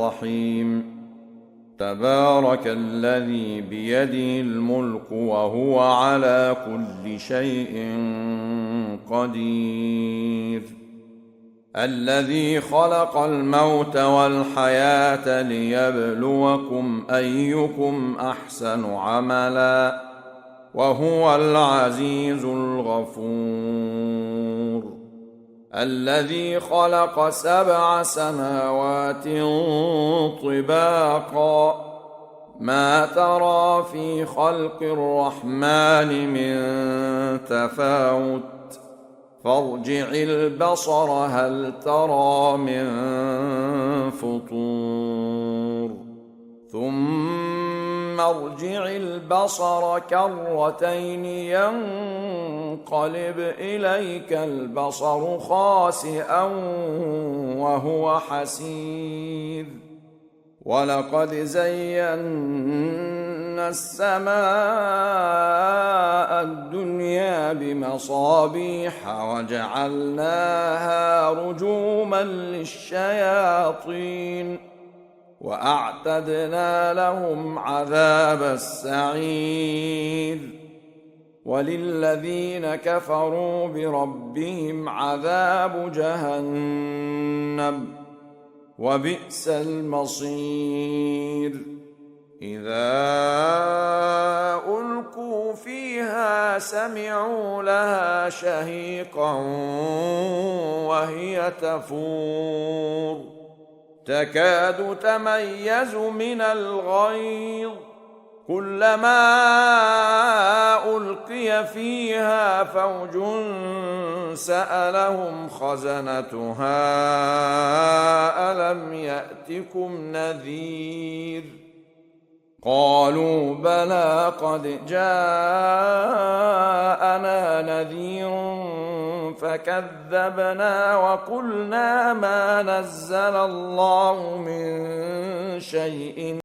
الرحيم تبارك الذي بيده الملك وهو على كل شيء قدير الذي خلق الموت والحياة ليبلوكم أيكم أحسن عملا وهو العزيز الغفور الذي خلق 7 سماوات طباقا ما ترى في خلق الرحمن من تفاوت فارجع البصر هل ترى من فطور ثم ارجع البصر كرتين ينقلب إليك البصر خاسئا وهو حسير ولقد زينا السماء الدنيا بمصابيح وجعلناها رجوما للشياطين وأعتدنا لهم عذاب السعير وللذين كفروا بربهم عذاب جهنم وبئس المصير إذا ألقوا فيها سمعوا لها شهيقا وهي تفور تكاد تميز من الغيظ كلما ألقي فيها فوج سألهم خزنتها ألم يأتكم نذير قالوا بلى قد جاءنا نذير فكذبنا وقلنا ما نزل الله من شيء